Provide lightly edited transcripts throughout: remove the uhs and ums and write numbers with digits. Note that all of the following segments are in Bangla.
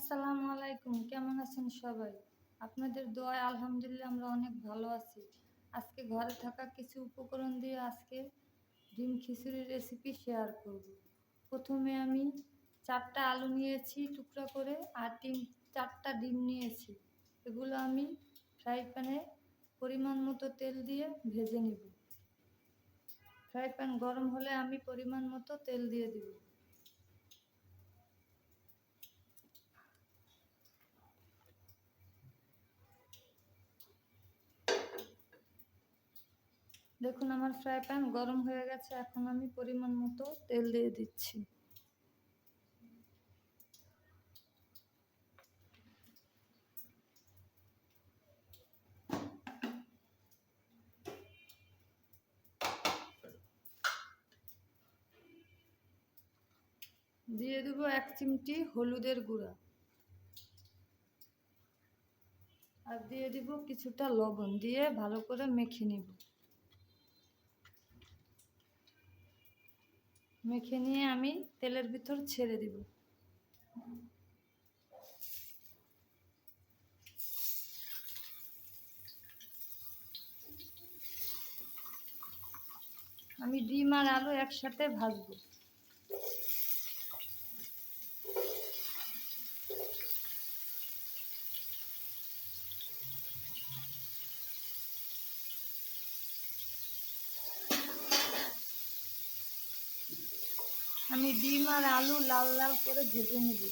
আসসালামু আলাইকুম, কেমন আছেন সবাই? আপনাদের দোয়ায় আলহামদুলিল্লাহ আমরা অনেক ভালো আছি। আজকে ঘরে থাকা কিছু উপকরণ দিয়ে আজকে ডিম খিচুড়ির রেসিপি শেয়ার করব। প্রথমে আমি 4টা আলু নিয়েছি টুকরা করে, আর 4টা ডিম নিয়েছি। এগুলো আমি ফ্রাই প্যানে পরিমাণ মতো তেল দিয়ে ভেজে নিব। ফ্রাই প্যান গরম হলে আমি পরিমাণ মতো তেল দিয়ে দিব। দেখুন আমার ফ্রাই প্যান গরম হয়ে গেছে, এখন আমি পরিমাণ মতো তেল দিয়ে দিচ্ছি। দিয়ে দেবো 1 চিমটি হলুদের গুঁড়া, আর দিয়ে দিব কিছুটা লবণ, দিয়ে ভালো করে মেখে নিব। মেখে নিয়ে আমি তেলের ভিতর ছেড়ে দিব। আমি ডিম আর আলু একসাথে ভাজবো। আমি ডিম আর আলু লাল লাল করে ভেজে নিব।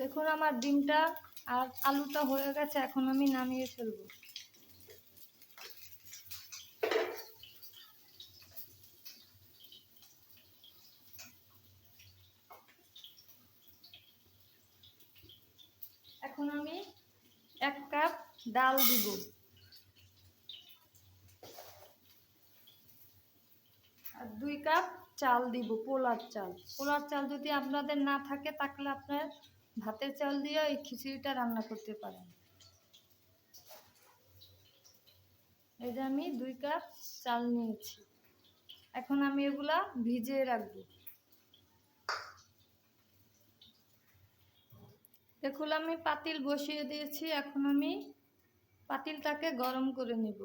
দেখুন আমার ডিমটা আর আলুটা হয়ে গেছে, এখন আমি নামিয়ে ফেলবো। এখন আমি 1 কাপ ডাল দিব, আর 2 কাপ চাল দিব, পোলার চাল। পোলার চাল যদি আপনাদের না থাকে তাহলে আপনার ভাতের চাল দিয়ে এই খিচুড়িটা রান্না করতে পারেন। এই যে আমি 2 কাপ চাল নিয়েছি, এখন আমি এগুলা ভিজিয়ে রাখবো। দেখুন আমি পাতিল বসিয়ে দিয়েছি, এখন আমি পাতিলটাকে গরম করে নিব।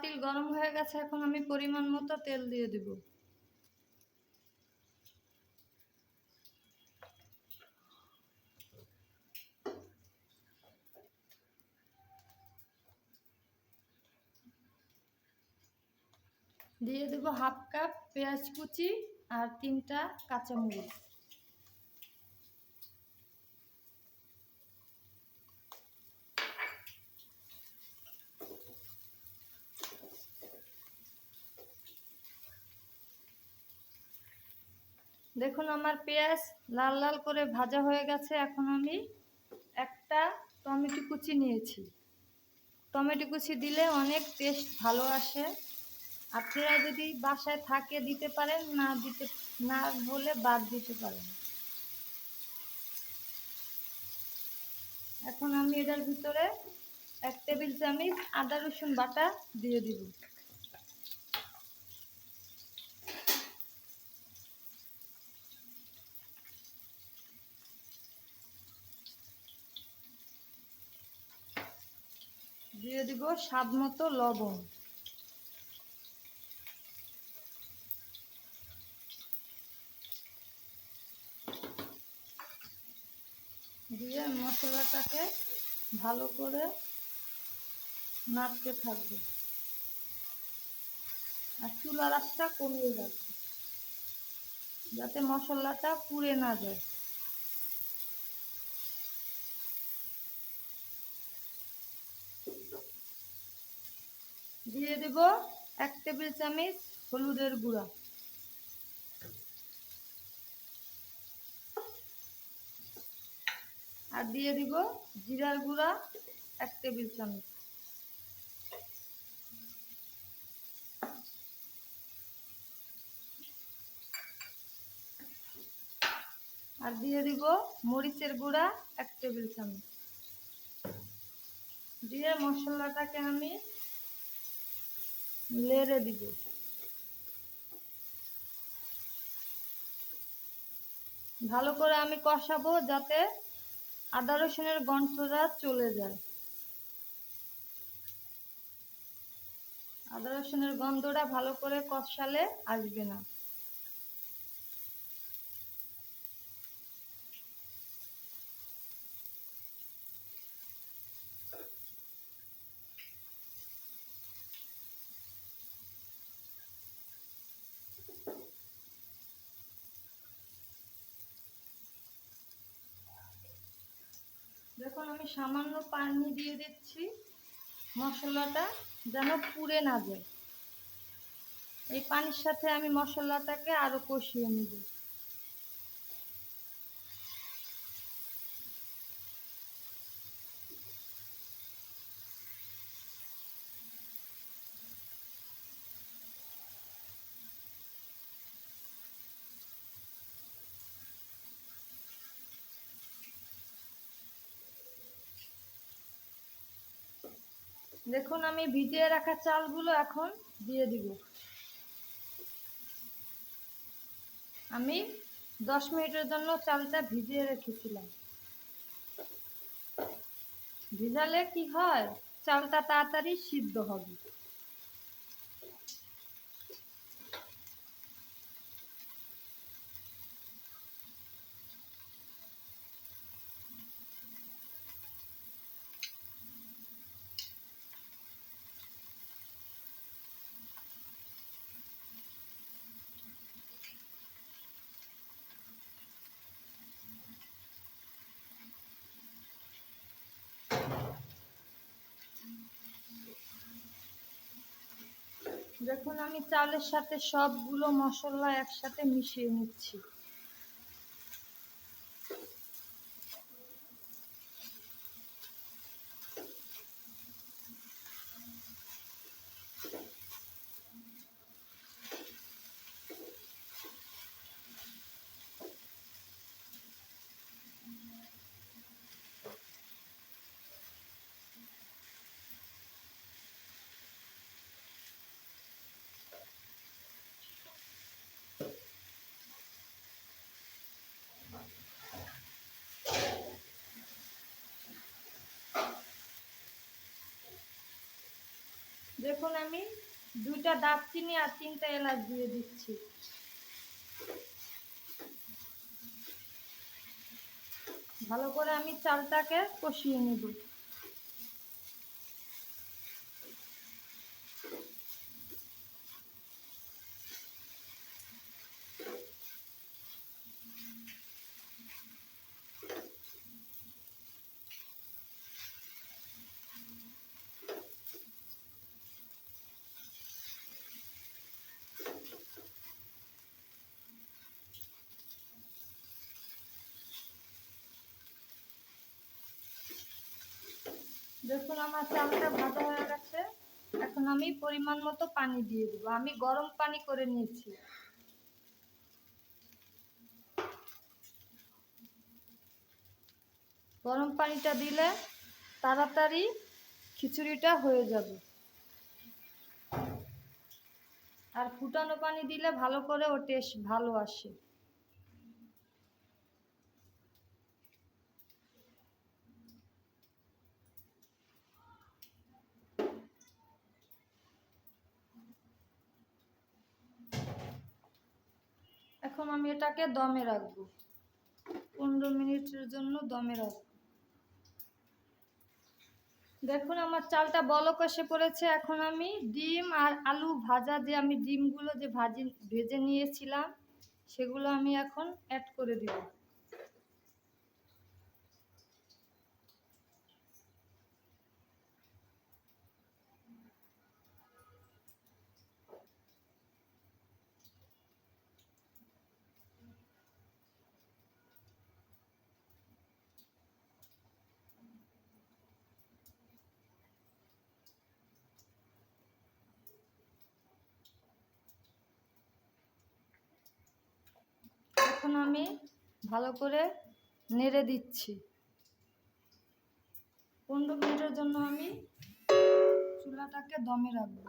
পাতিল গরম হয়ে গেছে, এখন আমি পরিমাণ মতো তেল দিয়ে দেব। দিয়ে দেব হাফ কাপ পেঁয়াজ কুচি আর 3টা কাঁচামরিচ। দেখুন আমার পেঁয়াজ লাল লাল করে ভাজা হয়ে গেছে। এখন আমি একটা টমেটো কুচি নিয়েছি। টমেটো কুচি দিলে অনেক টেস্ট ভালো আসে। আপনারা যদি বাসায় থাকে দিতে পারেন, না হলে বাদ দিতে পারেন। এখন আমি এটার ভিতরে 1 টেবিল চামচ আদা রসুন বাটা দিয়ে দিব। দিয়ে দিব স্বাদ মতো লবণ। দিয়ে মশলাটাকে ভালো করে নাড়তে থাকবে আর চুলার আঁচটা কমিয়ে যাবে যাতে মশলাটা পুড়ে না যায়। দিয়ে দেব 1 টেবিল চামচ হলুদের গুঁড়া। আর দিয়ে দিব জিরার গুঁড়া 1 টেবিল চামচ। আর দিয়ে দিব মরিচের গুঁড়া 1 টেবিল চামচ। দিয়ে মশলাটাকে আমি নেড়ে দিব। ভালো করে আমি কষাবো যাতে আদা রসুনের গন্ধটা চলে যায়। আদা রসুনের গন্ধটা ভালো করে কষালে আসবে না। দেখুন আমি সামান্য পানি দিয়ে দিচ্ছি, মশলাটা যেন পুড়ে না যায়। এই পানির সাথে আমি মশলাটাকে আরো কষিয়ে নেব। দেখুন আমি ভিজিয়ে রাখা চালগুলো এখন দিয়ে দিব। আমি 10 মিনিটের জন্য চালটা ভিজিয়ে রেখেছিলাম। ভিজালে কি হয়, চালটা তাড়াতাড়ি সিদ্ধ হবে। দেখুন আমি চালের সাথে সবগুলো মশলা একসাথে মিশিয়ে নিচ্ছি। দেখুন আমি 2টা দারচিনি আর 3টা এলাচ দিয়ে দিচ্ছি। ভালো করে আমি চালটাকে কষিয়ে নেব। দেখুন আমার চালটা ভাজা হয়ে গেছে। এখন আমি পরিমাণ মতো পানি দিয়ে দেবো। আমি গরম পানি করে নিয়েছি। গরম পানিটা দিলে তাড়াতাড়ি খিচুড়িটা হয়ে যাবে। আর ফুটানো পানি দিলে ভালো করে ও টেস্ট ভালো আসে। এখন আমি এটাকে দমে রাখবো, 15 মিনিটের জন্য দমে রাখবো। দেখুন আমার চালটা বলক এসে পড়েছে। এখন আমি ডিম আর আলু ভাজা যে আমি ডিমগুলো যে ভেজে নিয়েছিলাম সেগুলো আমি এখন অ্যাড করে দিব। এখন আমি ভালো করে নেড়ে দিচ্ছি। 15 মিনিটের জন্য আমি চুলাটাকে দমে রাখবো।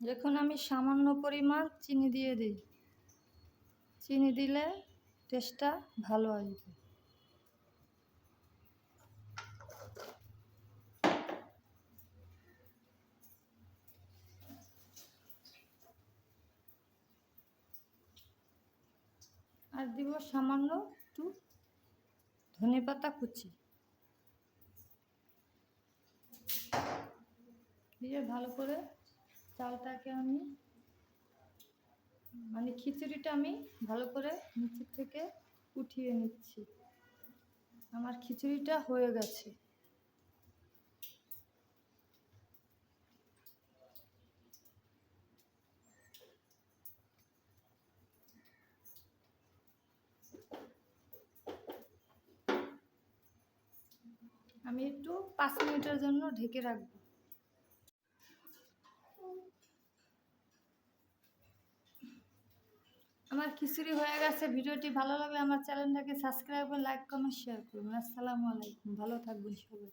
দেখুন আমি সামান্য পরিমাণ চিনি দিয়ে দিই। চিনি দিলে টেস্টটা ভালো আসবে। আর দিব সামান্য একটু ধনেপাতা কুচি দিয়ে ভালো করে চালটাকে আমি খিচুড়িটা আমি ভালো করে নিচের থেকে উঠিয়ে নিচ্ছি। আমার খিচুড়িটা হয়ে গেছে। আমি একটু 5 মিনিটের জন্য ঢেকে রাখবো। আমার খিচুড়ি হয়ে গেছে। ভিডিওটি ভালো লাগলে আমার চ্যানেলটাকে সাবস্ক্রাইব করে লাইক কমেন্ট শেয়ার করুন। আসসালামু আলাইকুম, ভালো থাকবেন সবাই।